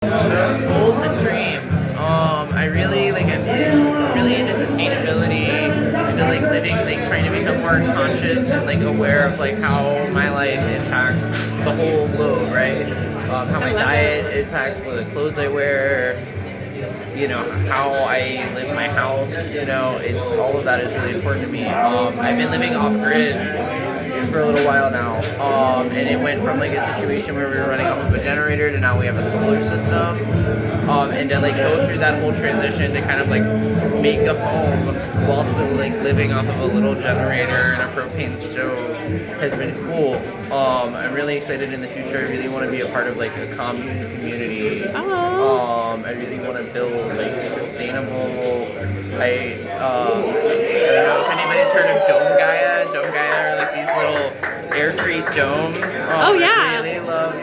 So goals and dreams. I really I'm really into sustainability, into like living, like trying to become more conscious and like aware of like how my life impacts the whole globe, right? How my diet impacts the clothes I wear, how I live my house, it's all of that is really important to me. I've been living off grid for a little while now, and it went from like a situation where we were running off of a generator to now we have a solar system, and to like go through that whole transition to kind of like make a home while still like living off of a little generator and a propane stove has been cool. I'm really excited in the future. I really want to be a part of like a commune community. I really want to build like sustainable. I don't know if anybody's heard of Dome Gaia. Dome Gaia are like these little aircrete domes.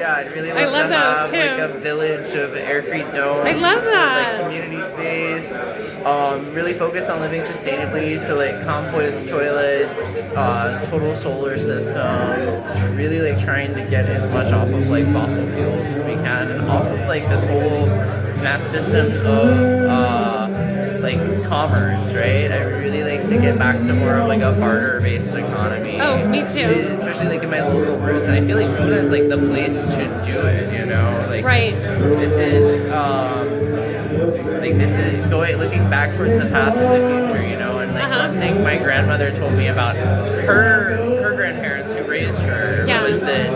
I'd really love to have too. like a village of aircrete domes. I love that. Like community space. Really focused on living sustainably, so like compost toilets, total solar system. Really like trying to get as much off of like fossil fuels as we can, and off of like this whole mass system of like commerce, right? I would really like to get back to more of like a barter-based economy. Oh, me too. Especially like in my local roots, and I feel like Rona is like the place to do it. Like right. This is looking back towards the past is the future, and like one thing my grandmother told me about her grandparents who raised her was that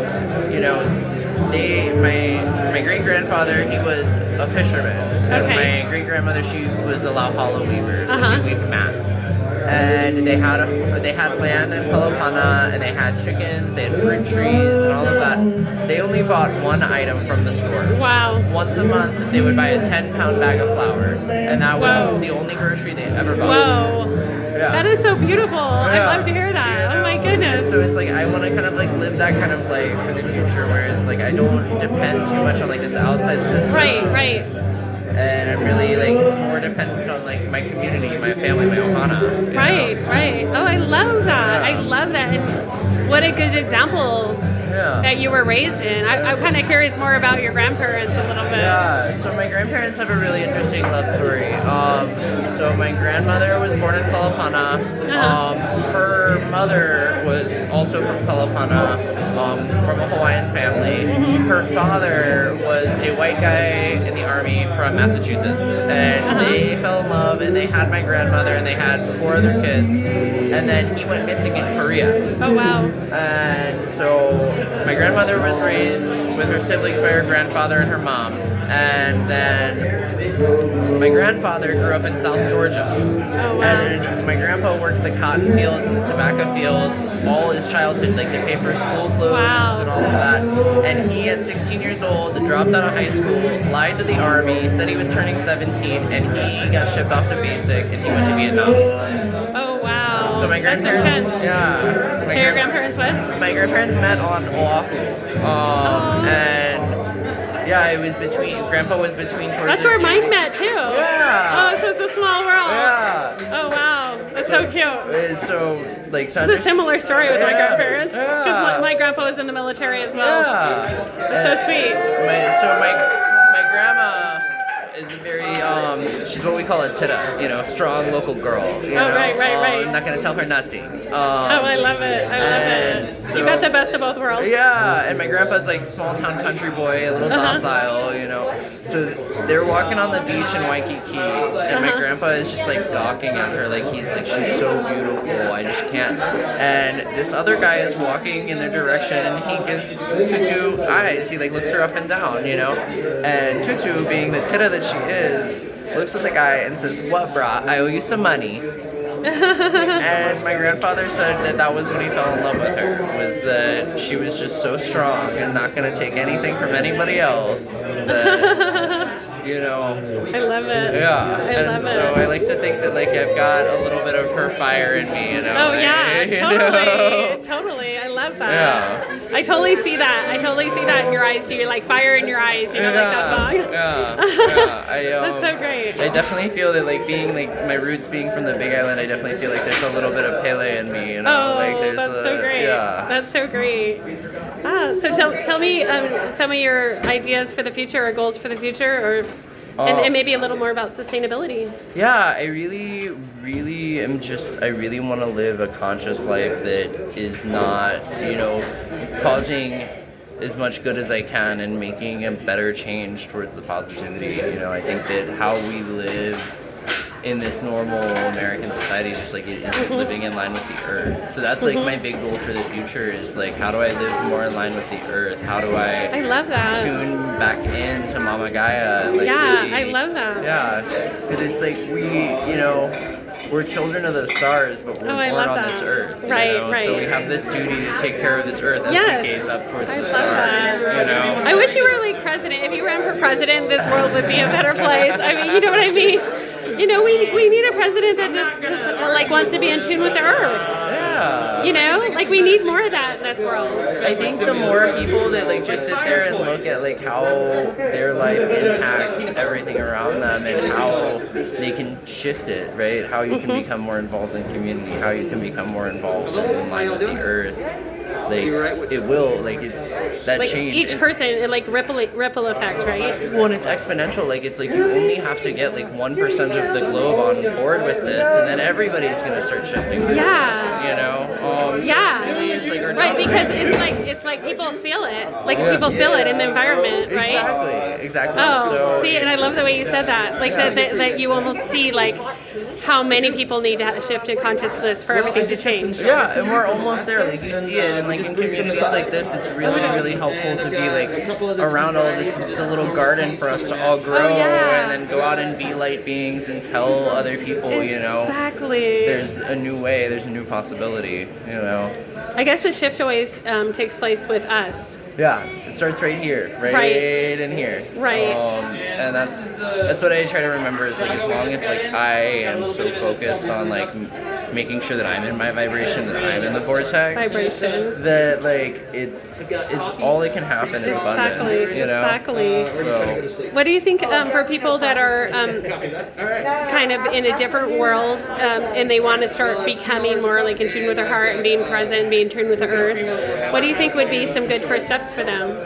my great grandfather, he was a fisherman, and my great grandmother, she was a Lauhala weaver, so she weaved mats. And they had land in Kalopana, and they had chickens, they had fruit trees, and all of that. They only bought one item from the store. Wow. Once a month, they would buy a 10-pound bag of flour, and that was the only grocery they ever bought. Whoa. Yeah. That is so beautiful. I'd love to hear that. Oh my goodness. And so it's like I want to kind of like live that kind of life in the future where it's like I don't depend too much on like this outside system. Right. And I'm really like more dependent on like my community, my family, my ohana. Right. Oh, I love that. I love that. And what a good example that you were raised in. I'm kind of curious more about your grandparents a little bit. Yeah, so my grandparents have a really interesting love story. So my grandmother was born in Kalapana. Her mother was also from Kalapana, from a Hawaiian family. Her father was a white guy in the army from Massachusetts, and they fell in love, and they had my grandmother, and they had 4 other kids, and then he went missing in Korea. Oh wow. And so my grandmother was raised with her siblings by her grandfather and her mom, and then my grandfather grew up in South Georgia. Oh, wow. And my grandpa worked the cotton fields and the tobacco fields all his childhood, like to pay for school clothes and all of that. And he, at 16 years old, dropped out of high school, lied to the army, said he was turning 17, and he got shipped off to basic, and he went to Vietnam. Oh wow. So my grandparents, So your grandparents what? My grandparents met on Oahu, and it was Grandpa was between Torres. That's where mine met too. Yeah. Oh, so it's a small world. Yeah. Oh wow, that's so cute. So like, it's a similar story with my grandparents, because Yeah. my grandpa was in the military as well. Yeah. That's so sweet. My grandma is a very she's what we call a tita, strong local girl. Right. I'm not gonna tell her nothing. I love it. So, you got the best of both worlds. Yeah, and my grandpa's like small town country boy, a little docile, So they're walking on the beach in Waikiki, and my grandpa is just like gawking at her, like he's like, she's so beautiful, I just can't. And this other guy is walking in their direction, and he gives Tutu eyes. He like looks her up and down, And Tutu, being the tita that she is, looks at the guy and says, "What, brah? I owe you some money." And my grandfather said that was when he fell in love with her, was that she was just so strong and not going to take anything from anybody else. That, I love it. Yeah. I love it. So I like to think that like I've got a little bit of her fire in me, Oh yeah, totally. I love that. Yeah. I totally see that in your eyes too, like fire in your eyes, like that song. Yeah. That's so great. I definitely feel that like being like my roots being from the Big Island, I definitely feel like there's a little bit of Pele in me, you know. Oh, like there's that's so great. Yeah. That's so great. So tell me some of your ideas for the future or goals for the future, and maybe a little more about sustainability. Yeah, I really I really want to live a conscious life that is not, causing as much good as I can and making a better change towards the positivity. I think that how we live in this normal American society, just like it is living in line with the earth. So that's like my big goal for the future is like, how do I live more in line with the earth? How do I love that. Tune back into Mama Gaia? Like, yeah, really, I love that. Yeah, because it's like we're children of the stars, but we're born on this earth. Right. So we have this duty to take care of this earth as we gaze up towards the stars. That. I wish you were like president. If you ran for president, this world would be a better place. I mean, you know what I mean? We need a president that just like wants to be in tune with the earth. Yeah. Like we need more of that in this world. I think the more people that like just sit there and look at like how their life impacts everything around them and how they can shift it, right? How you can become more involved in community, how you can become more involved in line with the earth. Like it will, like it's that like change. Each person, it like ripple effect, right? Well, and it's exponential. Like it's like you only have to get like 1% of the globe on board with this, and then everybody's gonna start shifting. Right, because it's like people feel it. Like people feel it in the environment, right? Exactly. Oh, see, and I love the way you said that. Like that you almost see like how many people need to shift in consciousness for everything to change. Yeah, and we're almost there. Like you see it, and like in communities like this, it's really helpful to be like around all of this. 'Cause it's a little garden for us to all grow and then go out and be light beings and tell other people, Exactly. There's a new way, there's a new possibility, I guess the shift always takes place with us. Yeah, it starts right here, right in here. Right. And that's what I try to remember is like as long as like I am so focused on like making sure that I'm in my vibration, that I'm in the vortex. Vibration. That like it's all that can happen is abundance. Exactly. So. What do you think for people that are kind of in a different world and they want to start becoming more like in tune with their heart and being present, being in tune with the earth? What do you think would be some good first steps for them?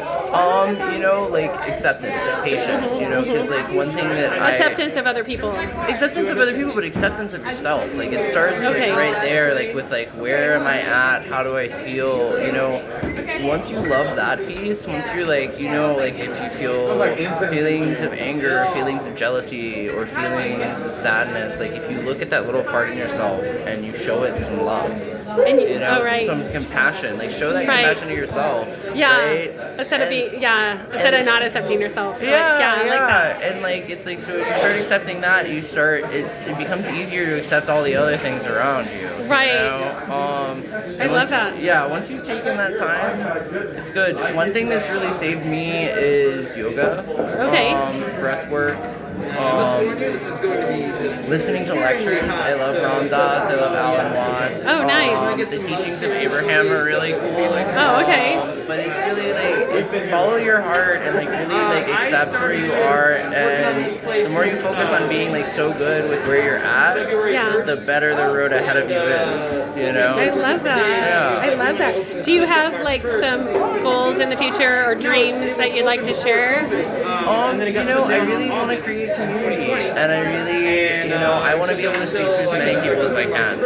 Like acceptance, patience, because like one thing that acceptance of other people, but acceptance of yourself. Like it starts right there, like with like where am I at? How do I feel? Once you love that piece, once you're like, like if you feel feelings of anger, feelings of jealousy, or feelings of sadness, like if you look at that little part in yourself and you show it some love. And some compassion, like show that compassion to yourself. Right? Instead of not accepting yourself. Like that. And like it's like so if you start accepting that, it becomes easier to accept all the other things around you. Right. I love that. Yeah, once you've taken that time, it's good. One thing that's really saved me is yoga. Breath work. Listening to lectures. I love Ram Dass. I love Alan Watts. Oh, nice. The teachings of Abraham are really cool. Oh, okay. But it's really like it's follow your heart and like really like accept where you are, and the more you focus on being like so good with where you're at, the better the road ahead of you is. I love that. I love that. Do you have like some goals in the future or dreams that you'd like to share? I really want to create community, and I really, I want to be able to speak to as many people as I can,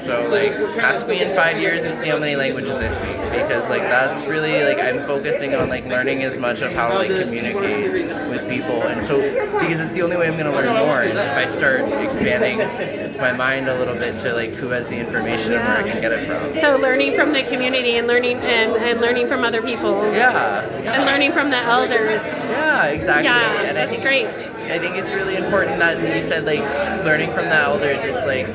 so like ask me in 5 years and see how many languages I speak, because like that's really like I'm focusing on like learning as much of how to like communicate with people, and so because it's the only way I'm going to learn more is if I start expanding my mind a little bit to like who has the information and where I can get it from. So learning from the community and learning and learning from other people. And learning from the elders. Yeah, exactly. Yeah, and that's great. I think it's really important that you said like learning from the elders. It's like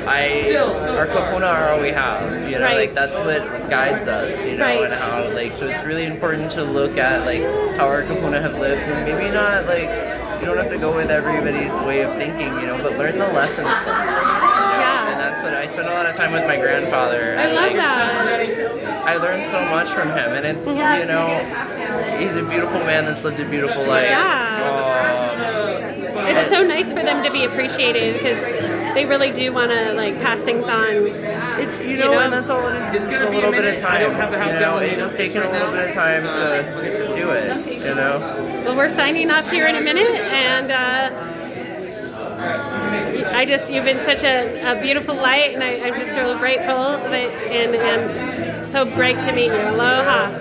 our kapuna are all we have, like that's what guides us, and how like so it's really important to look at like how our kapuna have lived, and maybe not like you don't have to go with everybody's way of thinking, but learn the lessons from them. And that's what I spend a lot of time with my grandfather. I love that. I learned so much from him, and it's he's a beautiful man that's lived a beautiful life. so nice for them to be appreciated because they really do want to like pass things on. It's and that's all it is. It's a little bit of time. I don't have the half gallon. It's just taking a little bit of time to do it. Well, we're signing off here in a minute, and you've been such a beautiful light, and I'm just so grateful and so great to meet you. Aloha.